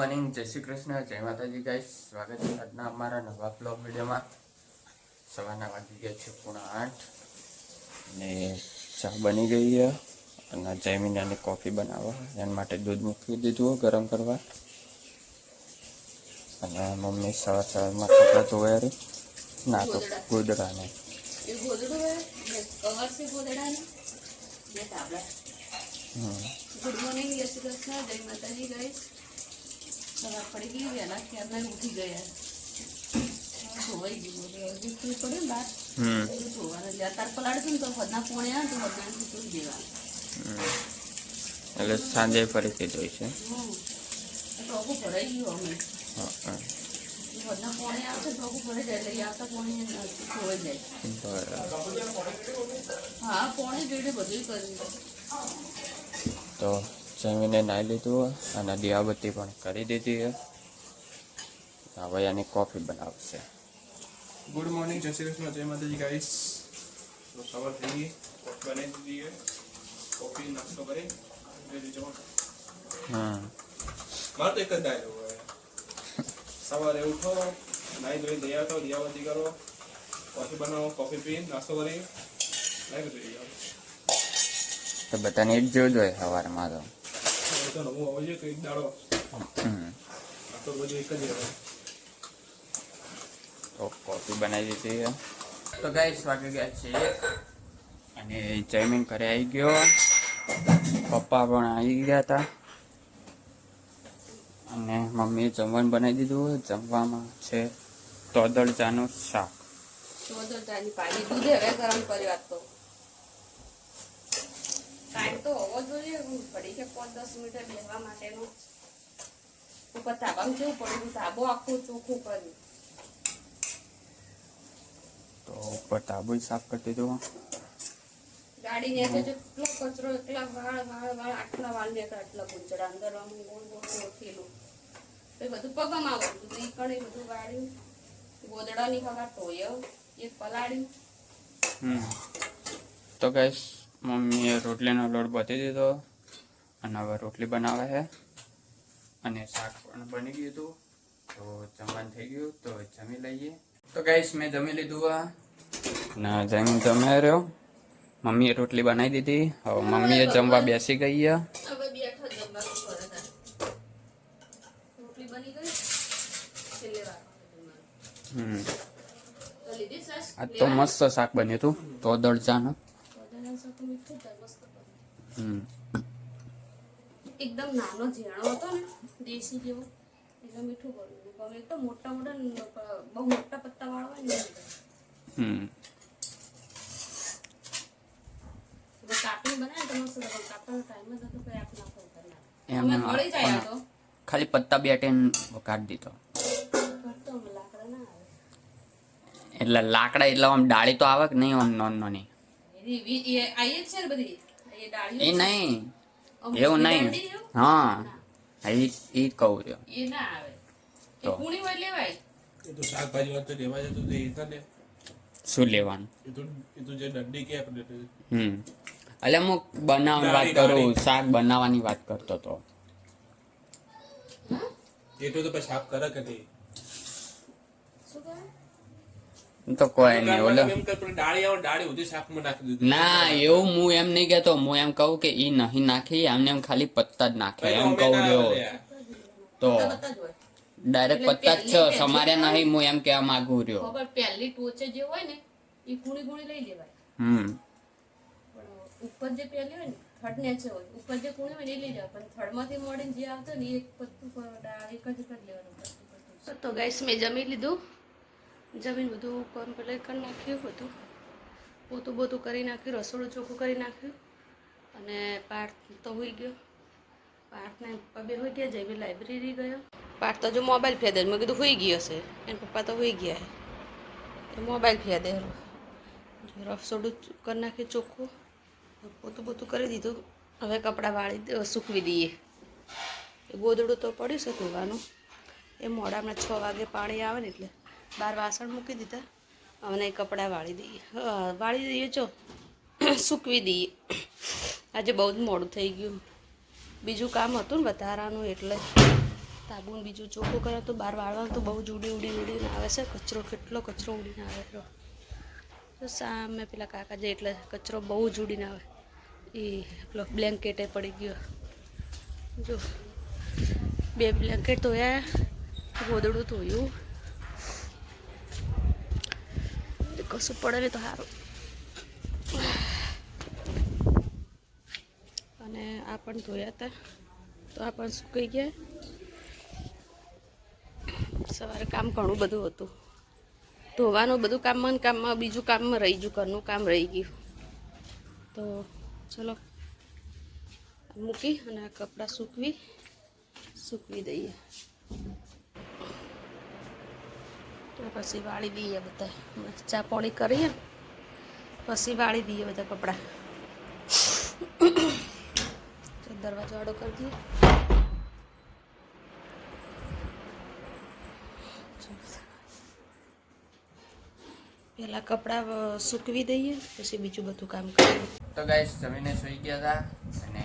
Morning, જય શ્રી કૃષ્ણ, જય માતાજી ગાઈસ. સ્વાગત છે આજના અમારા નવા બ્લોગ વિડીયોમાં. સવારના વાગી ગયા છે 7:30 અને ચા બની ગઈ છે અને જમીને કોફી બનાવવા એના માટે દૂધ મૂકી દીધું ગરમ કરવા. અને મમ્મી સવારમાં કપડાં ધોયા ના તો ગોદડાને ગુડ મોર્નિંગ, જય શ્રી કૃષ્ણ, જય માતાજી ગાઈસ. સવાર પડી ગઈ, વહેલા ક્યારના ઉઠી ગયા. ધોવાઈ ગયું પડે ને બહાર ધોવાના તાર પલાડશું ને તો વધના પોણે આવે તો વધના ધોઈ દેવાનું. એટલે સાંજે ફરીથી ધોઈશે. ઢોકું ભરાઈ ગયું અમે વધના પોણે આવશે ઢોકું ભરાઈ જાય એટલે આવતા પોણે ધોવાઈ જાય. હા, પોણે જોડે બધું કરી તો જમીને નાહી લીધું અને દિયાબત્તી પણ કરી દીધી. હવે આની કોફી બનાવશે. ગુડ મોર્નિંગ, જય શ્રી કૃષ્ણ, જય માતાજી ગાઈસ. તો સવાર થઈ ગઈ, કોફી બનાવી દીધી છે. કોફી નાસ્તો કરી દીધો. મારે તો એક જ ડાયલોગ હોય, સવારે ઉઠો, નાહી ધોઈ દયા તો દિયાબત્તી કરો, કોફી બનાવો, કોફી પી નાસ્તો કરી નાહી ધોઈ જાઓ. તો બધાને એક જેવું જ હોય સવારમાં તો. નવું આવે છે તો એક દાડો તો બધું એક જ હોય. તો કોફી બનાવી દીધી. તો ગાઈસ વાગી ગયા છે 1 અને જમીન ઘરે આવી ગયો. પપ્પા પણ આવી ગયા હતા અને મમ્મીએ જમવાનું બનાવી દીધું. જમવામાં છે તોદળજાનું શાક. તોદળજાની પાણી દૂધ હવે ગરમ કરી આપતો ટાઈમ તો હોવો જોઈએ. પડી કે 5-10 મિનિટ બેસવા માટેનો. ઉપર તાબામાં કેવું પડ્યું, તાબો આખું ચોખ્ખું કર્યું. તો ઉપર તાબુ સાફ કરી દીધું. ગાડી ને જેટલો કચરો એટલા વાળ આટલા વાળ ને આટલા ગુંચડા અંદર ગોળ ગોળ થયેલું એ બધું પગમાં આવતું હતું. એ કણે બધું વાળ્યું, ગોદડાની ખબર ધોયો, એક પલાળ્યું. તો ગાઈસ મમ્મીએ રોટલીનો લોટ બાંધી દીધો અને હવે રોટલી બનાવે છે અને શાક પણ બની ગયું હતું. તો જમવાનું થઈ ગયું તો જમી લઈએ. તો ગાઈસ મેં જમી લીધું ના જમીન જમ્યા રહ્યો. મમ્મીએ રોટલી બનાવી દીધી. હવે મમ્મીએ જમવા બેસી ગઈ. હવે બેઠો જમવાનું કરે. રોટલી બની ગઈ, છેલ્લે વાર આ તો મસ્ત શાક બન્યું હતું તોદળજાનું. એકદમ નાનો ઝીણો હતો ને, દેશી જેવો, એટલે મીઠું બન્યું. ગમે તો મોટા મોટા બહુ મોટા પત્તા વાળા હોય ને કાપણી બનાવે તો મસ્ત. કાપવાનો ટાઈમ જ હતો, કઈ આપ નાખો અમે મળી જાય તો ખાલી પત્તા બેટીને કાઢી દીધો. લાકડા ના આવે એટલે લાકડા એટલે આમ ડાળી તો આવે કે નહીં? આમ નાની એ નહીં, એવું નહીં. હા, એ કહું છું. શાકભાજી વાત લેવા જતો શું લેવાનું? એ તો જે દંડી કે એટલે હું બનાવવાની વાત કરું, શાક બનાવવાની વાત કરતો હતો. એટલું તો પછી શાક કરે કે તો કોઈ નહીં. ઓલો ડાળી ઉધી શાકમાં નાખી દીધું. ના, એવું હું એમ નહીં કેતો. હું એમ કહું કે ઈ નહીં નાખી, એમને એમ ખાલી પત્તા જ નાખે એમ કહું રહ્યો. તો ડાયરેક્ટ પત્તા જ છે, સમારે નહીં. હું એમ કહેવા માંગુ રહ્યો. પહેલી ટોચે જે હોય ને એ ગુણી ગુણી લઈ લેવાય. ઉપર જે પહેલી હોય ને થર્ડ નેચર હોય, ઉપર જે કુણી હોય ને એ લઈ જવાય. પણ થર્ડ માંથી મોડીને જે આવતો ને એક પત્તું એક જ લેવાનું. તો ગાઈસ મેં જમી લીધું. જમીન બધું કમ્પ્લીટ કરી નાખ્યું, બધું પોતું બોતું કરી નાખ્યું, રસોડું ચોખ્ખું કરી નાખ્યું. અને પાર્થ તો હોઈ ગયો. પાર્થને પપ્પા બે હોઈ ગયા. જયવી લાઇબ્રેરી ગયો. પાર્થ તો જો મોબાઈલ ફેદે, મેં કીધું હોઈ ગયો હશે. એના પપ્પા તો હોઈ ગયા એ મોબાઈલ ફેદે. રસોડું કરી નાખ્યું ચોખ્ખું, પોતું બોતું કરી દીધું. હવે કપડાં વાળી સૂકવી દઈએ. એ ગોદડું તો પડ્યું છે ધોવાનું. એ મોડામાં 6 વાગે પાણી આવે ને એટલે બહાર વાસણ મૂકી દીધા. હવે કપડાં વાળી દઈએ જો સૂકવી દઈએ. આજે બહુ જ મોડું થઈ ગયું. બીજું કામ હતું ને વધારાનું એટલે તાબુન બીજું ચોખ્ખું કરે તો બહાર વાળવાનું તો બહુ જ ઉડીને આવે છે. કચરો કેટલો કચરો ઉડીને આવે તો સામે પેલા કાકા જે એટલે કચરો બહુ જ ઉડીને આવે. એ પેલો બ્લેન્કેટે પડી ગયો. જો 2 બ્લેન્કેટ ધોયા, ગોદડું ધોયું. કશું પડે ને તો સારું. અને આ પણ ધોયા હતા તો આ પણ સુકાઈ ગયા. સવારે કામ ઘણું બધું હતું. ધોવાનું બધું કામમાં બીજું કામમાં રહી ગયું, ઘરનું કામ રહી ગયું. તો ચલો મૂકી અને આ કપડાં સૂકવી દઈએ. તો પછી વાળી દઈએ બધા. ચા પાણી કરીએ પછી વાળી દઈએ બધા કપડાં. દરવાજો આડો કરી દઈએ. પહેલા કપડાં સૂકવી દઈએ પછી બીજું બધું કામ કરીએ. તો ગાઈસ જમીને સુઈ ગયા હતા અને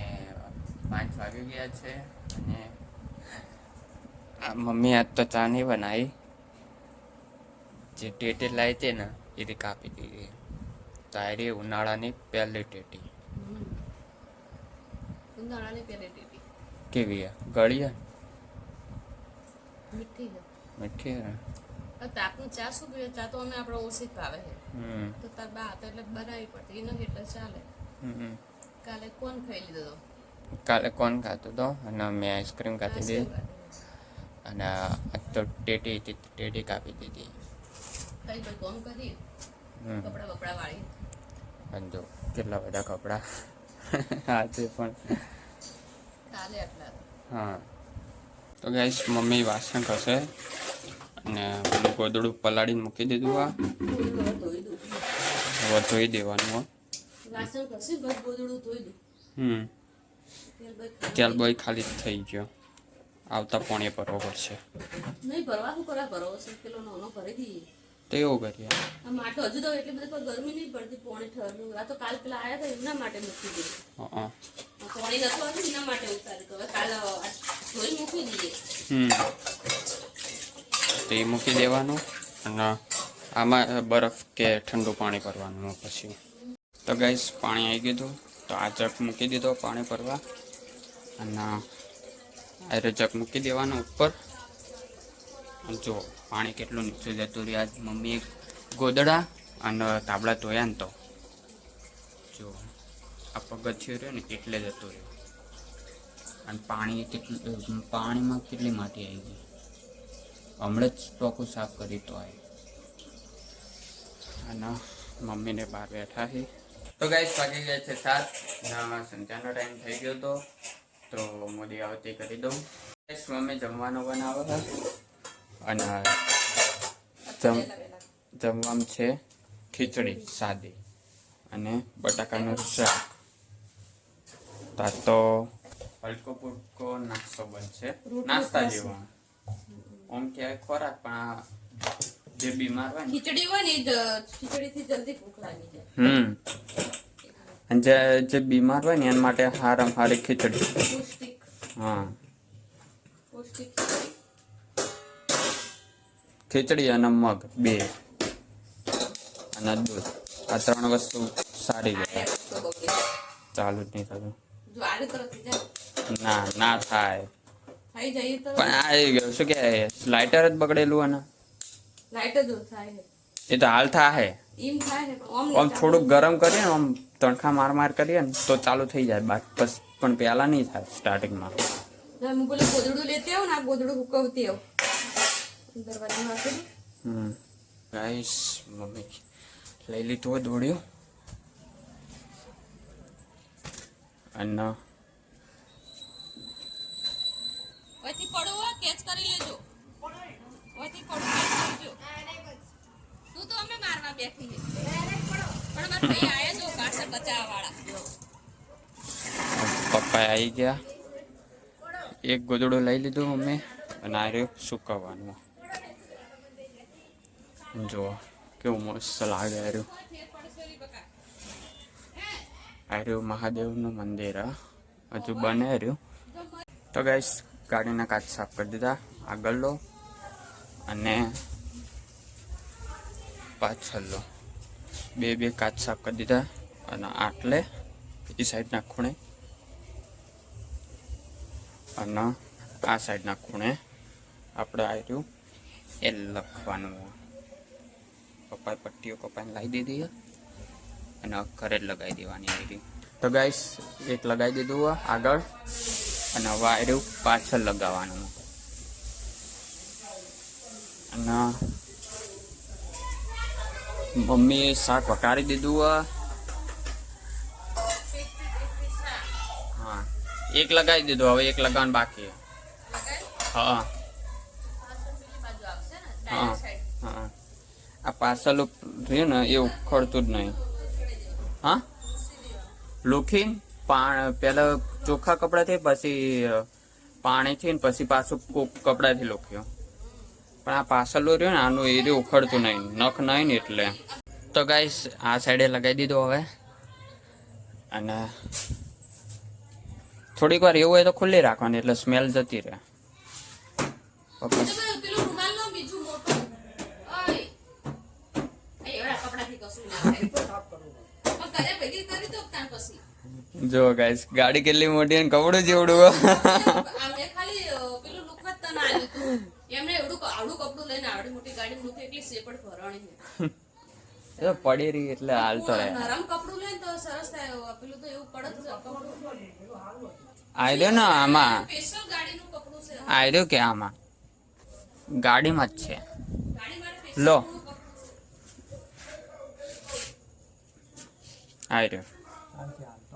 5 વાગી ગયા છે. અને મમ્મી આજ તો ચા નહીં બનાવી. જે ટેટી લાવી હતી ને એ કાપી દીધી. તારી ઉનાળાની પહેલી ટેટી. ઉનાળાની પહેલી ટેટી કેવી ગળી મીઠી છે. મીઠી તાપનું ચા શું પીએ? ચા તો અમે આપણે ઓછી ભાવે છે. તો તાર બા હતા એટલે બનાવી પડતી. એનો એટલે ચાલે. કાલે કોણ ખાઈ લીધો તો? કાલે કોણ ખાતો હતો અને મેં આઈસ્ક્રીમ ખાતી હતી. અને આજ તો ટેટી હતી, ટેટી કાપી દીધી. કઈ કોઈ કોમ કરી કપડા બપડા વાળી. અને જો કેટલા બધા કપડા આજે પણ. કાલે આટલા. હા તો ગાઈસ મમ્મી વાસણ ઘસે અને પેલું ગોદડું પલાળીને મૂકી દીધું. આ હવે ધોઈ દેવાનું. વાસણ ઘસી બસ ગોદડું ધોઈ દઉં. તેલ બોય ખાલી થઈ ગયો. આવતા પાણી ભરવો પડશે. નહીં ભરવા શું કરવા ભરવો છે? પેલો નાનો ભરી દઈએ તો એવું કરીએ. આ માટો હજુ તો એટલી બધી ગરમી નહીં પડતી. પોણી ઠરનું આ તો કાલ પેલા આવ્યા હતા એમના માટે મૂકી દીધું. પોણી નતું આવ્યું એના માટે ઉતાર્યું. તો હવે કાલ ધોઈ મૂકી દઈએ. તો એ મૂકી દેવાનું અને આમાં બરફ કે ઠંડુ પાણી ભરવાનું પછી. તો ગાઈસ પાણી આવી ગયું તો આ જગ મૂકી દીધો પાણી ભરવા. અને આ જગ મૂકી દેવાનું ઉપર. જો પાણી કેટલું નીચે જતું રહ્યું. આજ મમ્મી ગોદડા અને તાબડા ધોયા ને તો જો આ પગથિયું રહ્યું ને એટલે જતું રહ્યું. અને પાણીમાં કેટલી માટી આવી ગઈ. હમણાં જ ટોકું સાફ કરી તો આવી. અને મમ્મીને બહાર બેઠા છે. તો ગાઈસ વાગી ગયા છે 7 સંધ્યાનો ટાઈમ થઈ ગયો હતો. તો મોદી આવતી કરી દઉં. ગાઈસ મમ્મી જમવાનું બનાવે છે અને જમવામાં છે ખીચડી સાદી અને બટાકાનું શાક. તો હલકો ફૂલકો નાસ્તો બનશે. નાસ્તા જેવો આમ ક્યાંય ખોરાક પણ જે બીમાર હોય ને ખીચડી હોય ને ખીચડીથી જલ્દી ભૂખ લાગી જાય. અને જે બીમાર હોય ને એના માટે હારી ખીચડી. પૌષ્ટિક. હા પૌષ્ટિક ખીચડી અને મગ 2 અને દૂધ. આ 3 વસ્તુ સારી ગઈ. ચાલુ જ નહીં થતું. જો આરે તરફથી જાય ના થાય. થઈ જાય તો પણ આ શું કે લાઇટર જ બગડેલું અને લાઈટ જ થાય. એ તો હાલ થાય. એમ થાય ને આમ થોડુંક ગરમ કરીએ ને આમ તણખા માર કરીએ ને તો ચાલુ થઈ જાય. બસ પણ પહેલા નહીં થાય સ્ટાર્ટિંગમાં. હું બોલે ગોદડું લેતી આવું ને આ ગોદડું હુકવતી આવું. દરવાજો નાખી ગાઈસ મમ્મી લઈ લીધું હોય દોડ્યું અને ઓયથી પડું હોય કેચ કરી લેજો. ઓયથી પડું કેચ કરજો. તું તો અમે મારવા બેઠી છે. પણ મારા ભાઈ આયા જો કાસે બચાવવા વાળા. પપ્પા આવી ગયા. એક ગોદડું લઈ લીધું મમ્મી અને આ રહ્યું સુકવવાનું. જો કેવું મસ્ત લાગે. આ રહ્યું મહાદેવનું મંદિર હજુ બને રહ્યું. તો ગાઈસ ગાડીના કાચ સાફ કરી દીધા, આગળનો અને પાછળનો બે કાચ સાફ કરી દીધા. અને આટલે એ સાઈડના ખૂણે અને આ સાઈડના ખૂણે આપણે આવ્યું એ લખવાનું. પપ્પાએ પટ્ટીઓ કપાઈને લાવી દીધી અને ઘરે જ લગાવી દેવાની આવી. તો ગાઈસ એક લગાવી દીધું આગળ અને હવે આવ્યું પાછળ લગાવવાનું. અને મમ્મીએ શાક વઘારી દીધું. હા, એક લગાવી દીધું, હવે એક લગાવવાનું બાકી. હા હા હા, આ પાર્સલ રહ્યું ને એ ઉખડતું જ નહીં. હા, લોખીન પેલા ચોખ્ખા કપડાથી, પછી પાણીથી ને પછી પાછું કપડાથી લોખ્યો. પણ આ પાર્સલ રહ્યું ને આનું એ ઉખડતું નહીં, નખ નહીં ને એટલે. તો ગાઈસ આ સાઈડે લગાવી દીધો હવે. અને થોડીક વાર એવું હોય તો ખુલ્લી રાખવાની એટલે સ્મેલ જતી રહે. જો ગાઈસ ગાડી કેટલી મોટી અને કપડું જેવડું. પડી રહી એટલે હાલતો રહે. આયરો ને આમાં આયરો કે આમાં ગાડીમાં જ છે. લો આયરો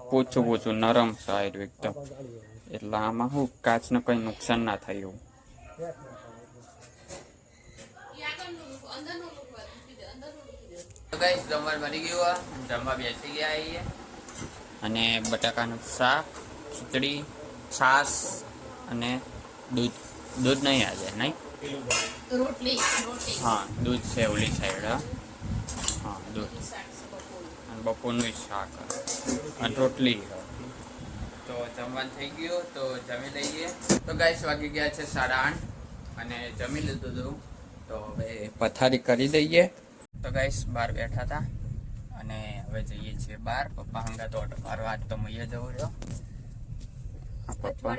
પોચું નરમ છે આયરો એકદમ. એટલે આમાં શું કાચને કઈ નુકસાન ના થાય એવું. ગાઈસ જમવા બની ગયું, જમવા બેસી ગયા આવીએ. અને બટાકાનું શાક, ખીચડી, છાશ અને દૂધ નહીં આજે નહીં રોટલી. હા દૂધ છે ઓલી સાઈડ. હા દૂધ અને બપોરનું શાક અને રોટલી. તો જમવાનું થઈ ગયું તો જમી લઈએ. તો ગાઈસ વાગી ગયા છે 8:30 અને જમી લીધું હતું. તો હવે પથારી કરી દઈએ. તો ગાઈસ બહાર બેઠા હતા અને હવે જઈએ છીએ બહાર. પપ્પા હંગા તો ઓટો મારવા આજ તો મૈયા જવું રહ્યો. પપ્પા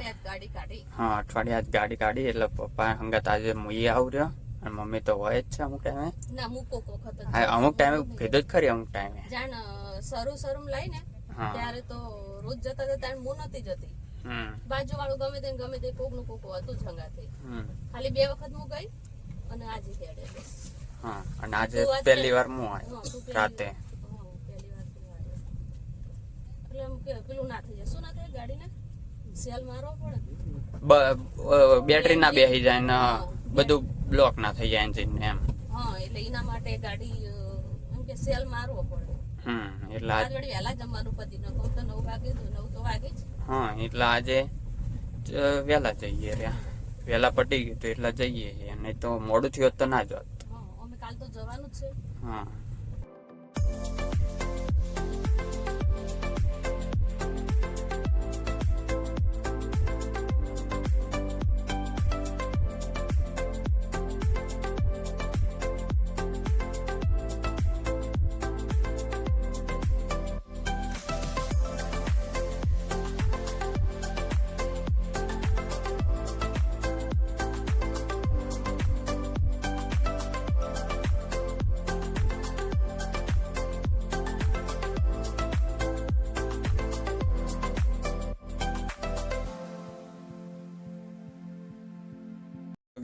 હા અઠવાડિયા જ ગાડી કાઢી એટલે પપ્પા હંગાત આજે મુઈએ આવું રહ્યો. અને મમ્મી તો હોય જ છે અમુક ટાઈમે. હા અમુક ટાઈમે કીધું જ ખરી. અમુક ટાઈમે શરૂ લઈને ત્યારે તો રોજ જતા હતા ત્યારે હું નથી જતી. બાજુ વાળું ગમે તે કોક નું કોક હતું જ હંગાથી. ખાલી 2 વખત હું ગઈ અને આજે હેડે. હા અને આજે પહેલી વાર હું આવ્યો રાતે. એટલે પેલું ના થઈ જાય. શું ના થાય ગાડીને સેલ મારવો પડે, બેટરી ના બેસી જાય ને બધું બ્લોક ના થઈ જાય એન્જિન ને એમ. હા એટલે એના માટે ગાડી એમ કે સેલ મારવો પડે. એટલે આજ વળી વહેલા જમવાનું પતિ ન કહું તો 9 વાગે તો 9 તો વાગે જ. હા એટલે આજે વહેલા જઈએ રહ્યા. વહેલા પટી ગયું તો એટલે જઈએ. નહીં તો મોડું થયું તો ના જોત. અમે કાલ તો જવાનું જ છે. હા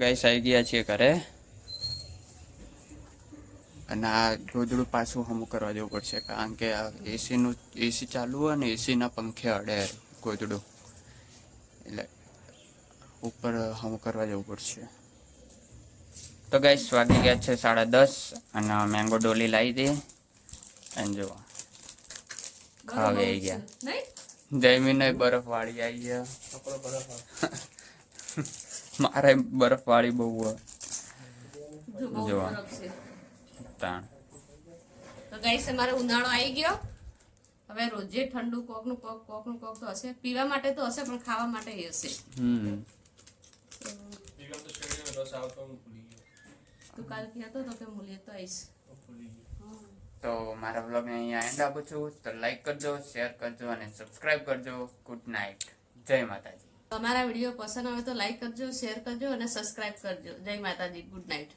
ગાઈસ આવી ગયા છીએ ઘરે. અને આ ગોદડું પાછું હમું કરવા જવું પડશે કારણ કે આ એસી ચાલુ હોય ને એસીના પંખે અડે ગોદડું. એટલે ઉપર હમું કરવા જવું પડશે. તો ગાઈસ વાગી ગયા છે 10:30 અને મેંગો ડોલી લાવી દે. અને જો ખાવે આવી ગયા. જયમીને બરફ વાળી આવી ગયા. મારે બરફ વાળી બહુ જો તાણ. તો ગાઈસ અમારે ઉનાળો આવી ગયો. હવે રોજે ઠંડુ કોકનું કોક તો હશે. પીવા માટે તો હશે પણ ખાવા માટે હશે. દિવસ આવતો હું ભૂલી ગયો. તું કાલ કહેતો તો કે હું લેતો આવીશ. હું ભૂલી ગયો. તો મારા વ્લોગને અહીંયા એન્ડ આપું છું. તો લાઈક કરજો, શેર કરજો અને સબસ્ક્રાઇબ કરજો. Good night. જય માતાજી. અમારા વિડીયો પસંદ આવે તો લાઈક કરજો, શેર કરજો અને સબસ્ક્રાઇબ કરજો. જય માતાજી. Good night.